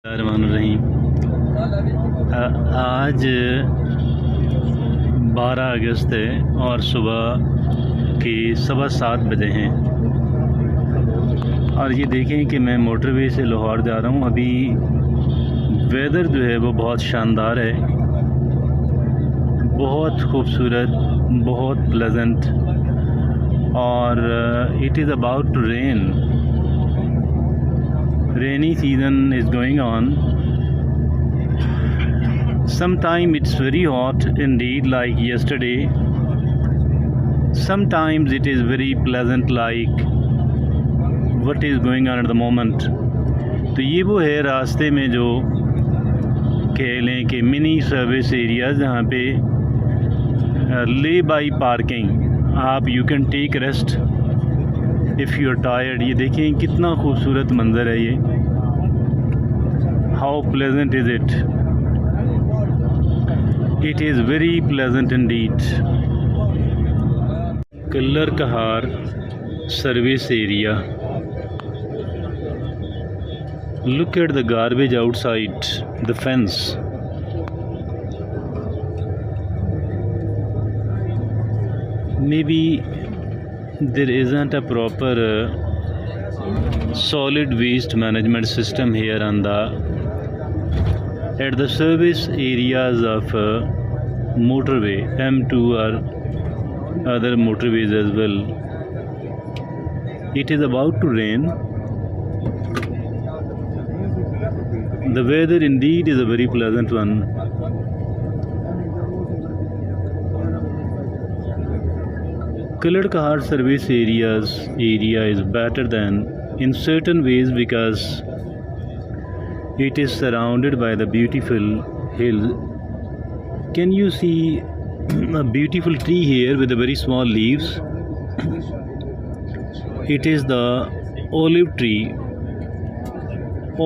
रही। आज 12 अगस्त है और सुबह के 7:15 बजे हैं और ये देखें कि मैं मोटरवे से लाहौर जा रहा हूँ। अभी वेदर जो है वो बहुत शानदार है, बहुत खूबसूरत, बहुत प्लेजेंट और it is about to rain. Rainy season is going on. Sometimes it's very hot indeed, like yesterday. Sometimes it is very pleasant, like what is going on at the moment. तो ये वो है रास्ते में जो कह लें कि मिनी सर्विस एरिया, जहाँ पे ले बाई पार्किंग आप you can take rest if you are tired. ये देखें कितना खूबसूरत मंज़र है ये। How pleasant is it, it is very pleasant indeed. Kallar Kahar service area. Look at the garbage outside the fence. Maybe there isn't a proper solid waste management system here on at the service areas of motorway M2 or other motorways as well. It is about to rain. The weather indeed is a very pleasant one. Colored car service area is better than in certain ways because it is surrounded by the beautiful hill. Can you see a beautiful tree here with the very small leaves? It is the olive tree.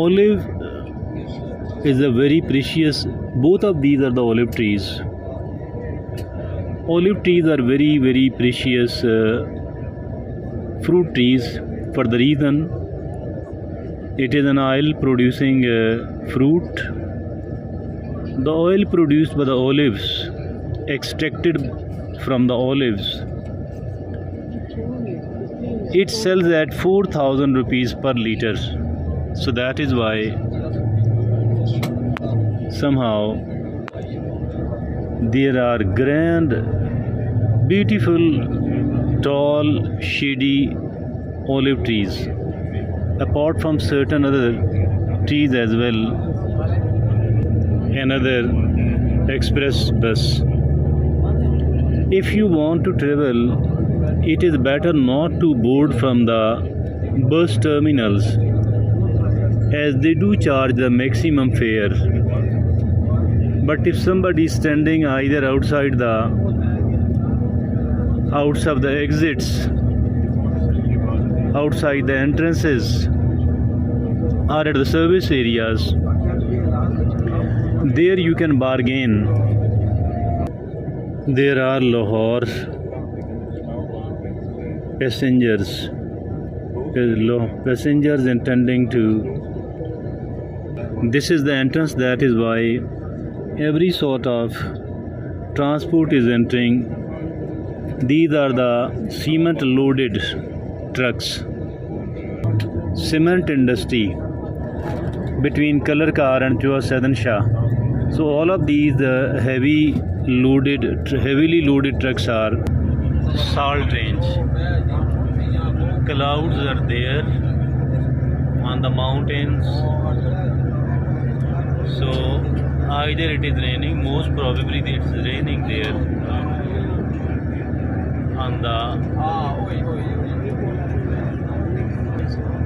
Olive is a very precious, both of these are the olive trees. Olive trees are very, very precious fruit trees for the reason it is an oil producing fruit. The oil produced by the olives, extracted from the olives, it sells at 4,000 rupees per liter. So that is why somehow there are grand, beautiful, tall, shady olive trees, apart from certain other trees as well. Another express bus. If you want to travel, it is better not to board from the bus terminals, as they do charge the maximum fare. But if somebody is standing either outside the exits, outside the entrances, or at the service areas, there you can bargain. There are Lahore passengers intending to. This is the entrance, that is why every sort of transport is entering. These are the cement loaded trucks. Cement industry between Kalarkar and Chua Sadan Shah. So all of these heavily loaded trucks are salt range. Clouds are there on the mountains. So either it is raining, most probably it's raining there on the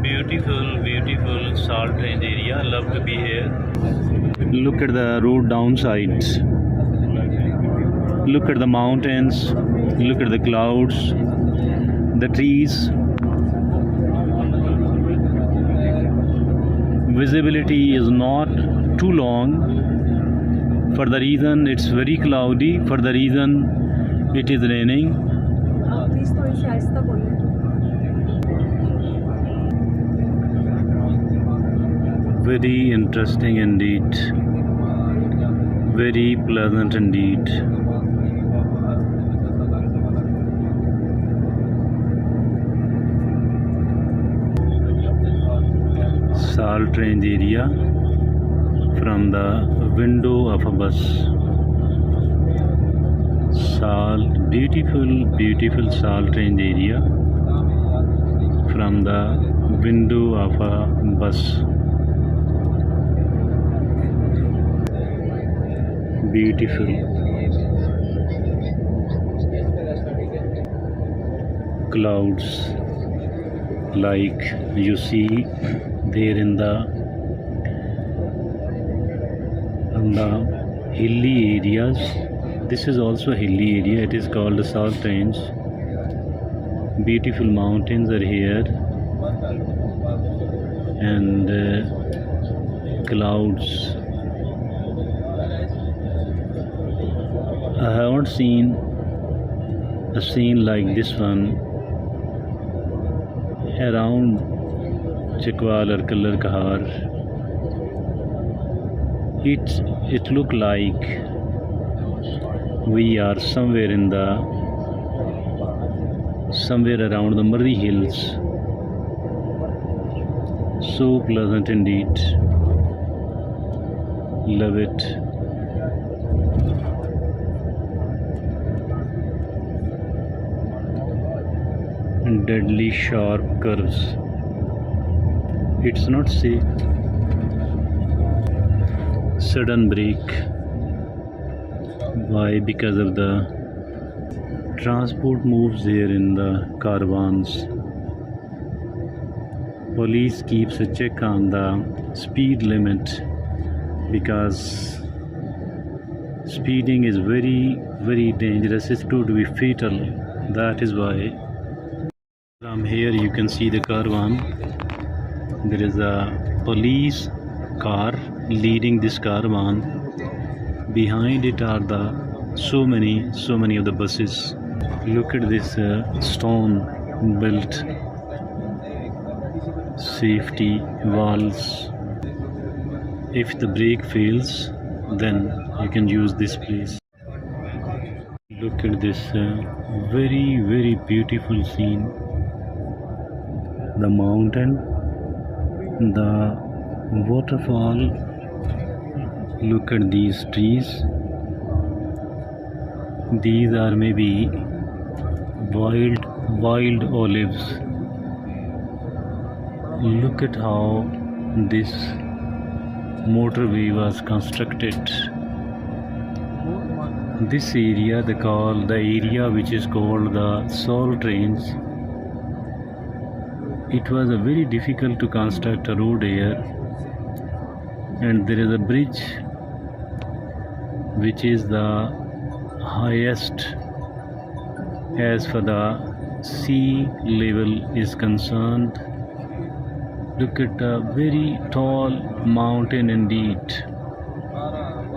beautiful salt range area. Love to be here. Look at the road downsides. Look at the mountains. Look at the clouds, the trees. Visibility is not too long. For the reason it's very cloudy, for the reason it is raining. Very interesting indeed. Very pleasant indeed. Salt range area from the window of a bus. Salt, beautiful salt range area from the window of a bus. Beautiful. Clouds like you see there in the hilly areas. This is also a hilly area. It is called the Salt Range. Beautiful mountains are here, and clouds. I haven't seen a scene like this one around Chikwal or Kallar Kahar. It look like we are somewhere around the Murray Hills. So pleasant indeed. Love it. Deadly sharp curves. It's not safe. Sudden break. Why? Because of the transport moves here in the caravans. Police keeps a check on the speed limit because speeding is very dangerous. It could be fatal. That is why. From here you can see the caravan. There is a police car leading this caravan. Behind it are the so many of the buses. Look at this stone built safety walls. If the brake fails, then you can use this place. Look at this very beautiful scene. The mountain, the waterfall. Look at these trees. These are maybe wild olives. Look at how this motorway was constructed. This area the area which is called the Salt Range. It was a very difficult to construct a road here, and there is a bridge which is the highest as for the sea level is concerned. Look at a very tall mountain indeed,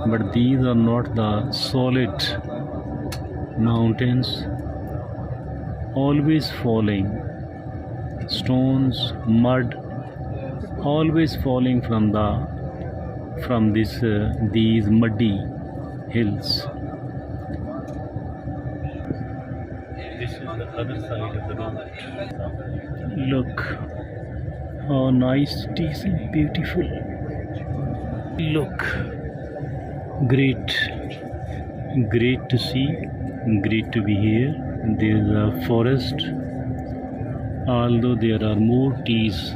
but these are not the solid mountains, always falling. Stones, mud, always falling from these muddy hills. This is the other side of the road. Look how nice, decent, beautiful. Look, great to see, great to be here. There is a forest. Although there are more trees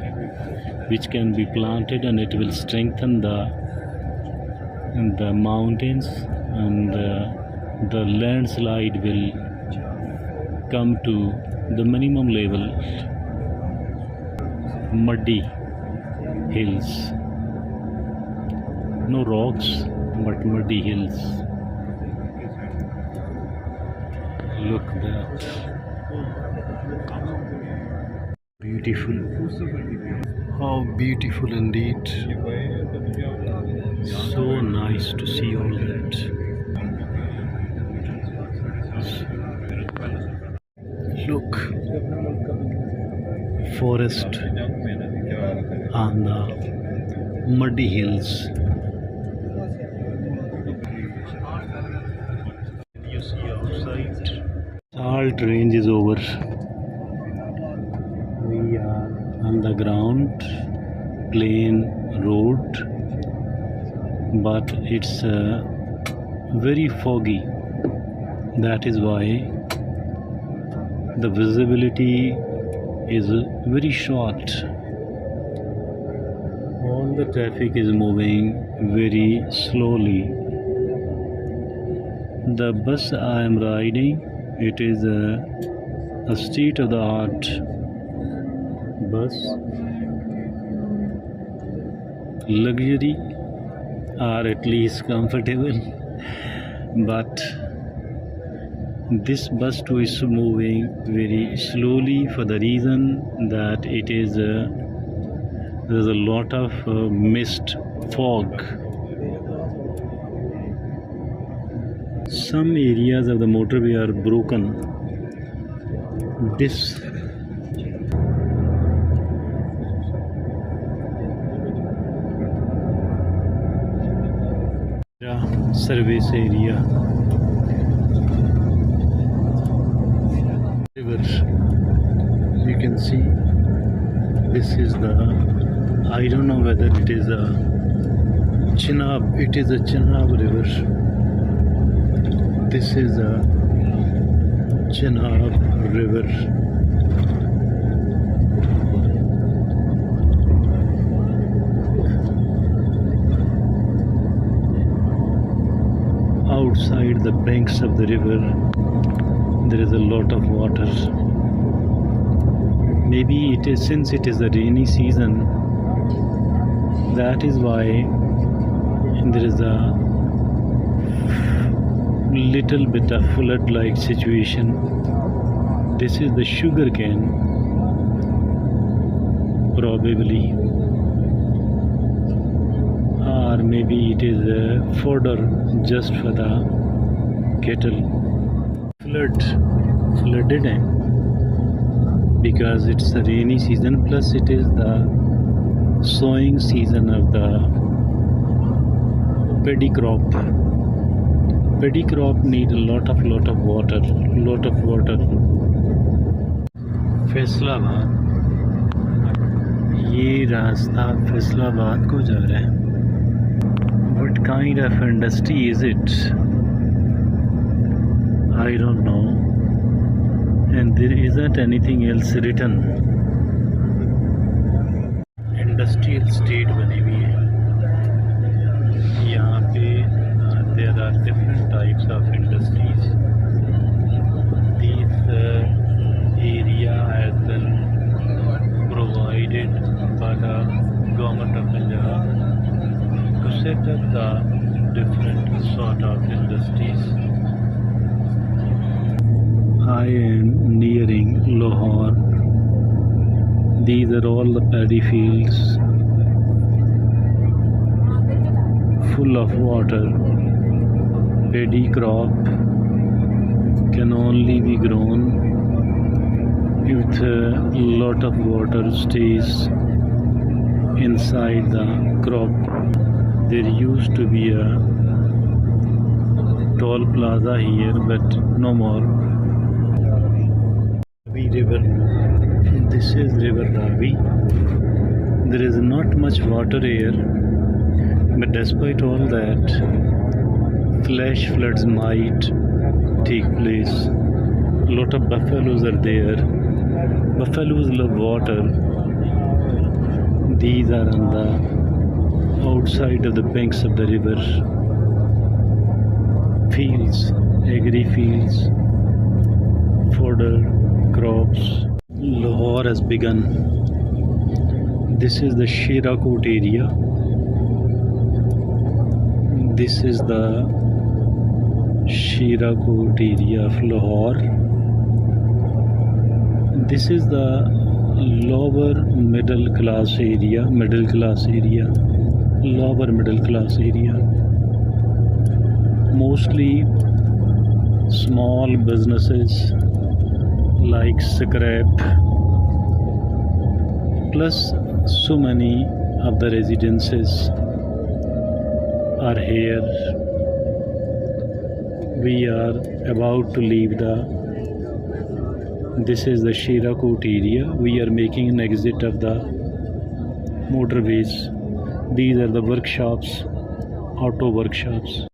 which can be planted, and it will strengthen the mountains, and the landslide will come to the minimum level. Muddy hills, no rocks but muddy hills. Look that. Beautiful. How beautiful indeed. So nice to see all that. Look, forest on the muddy hills. You see outside, salt range is over. We are on the ground, plain road, but it's very foggy. That is why the visibility is very short. All the traffic is moving very slowly. The bus I am riding, it is a state-of-the-art bus. Luxury or at least comfortable, but this bus too is moving very slowly for the reason that it is there's a lot of mist, fog. Some areas of the motorway are broken. This service area. River. You can see this is the, I don't know whether it is a Chenab. It is a Chenab river. This is a Chenab river. Outside the banks of the river, there is a lot of water. Maybe it is, since it is a rainy season, that is why there is a little bit of flood-like situation. This is the sugar cane, probably, or maybe it is a fodder just for the cattle. Flooded because it's the rainy season, plus it is the sowing season of the paddy crop. Paddy crop need a lot of water. Faisalabad, ये रास्ता फैसलाबाद को जा रहा है. What kind of industry is it? I don't know, and there isn't anything else written. Industrial state बनी हुई है. यहाँ पे there are different types of industries. This area has been provided by the government of Punjab to set up the different sort of industries. I am nearing Lahore. These are all the paddy fields full of water. Paddy crop can only be grown if a lot of water stays inside the crop. There used to be a toll plaza here, but no more. Ravi River. This is River Ravi. There is not much water here, but despite all that, flash floods might take place. A lot of buffaloes are there. Buffaloes love water. These are on the outside of the banks of the river. Fields, agri fields, fodder, crops. Lahore has begun. This is the Sherakot area. This is the Sherakot area of Lahore. This is the lower middle class area, lower middle class area. Mostly small businesses like scrap, plus so many of the residences are here. We are about to leave this is the Shirakoot area. We are making an exit of the motorways. These are the workshops, auto workshops.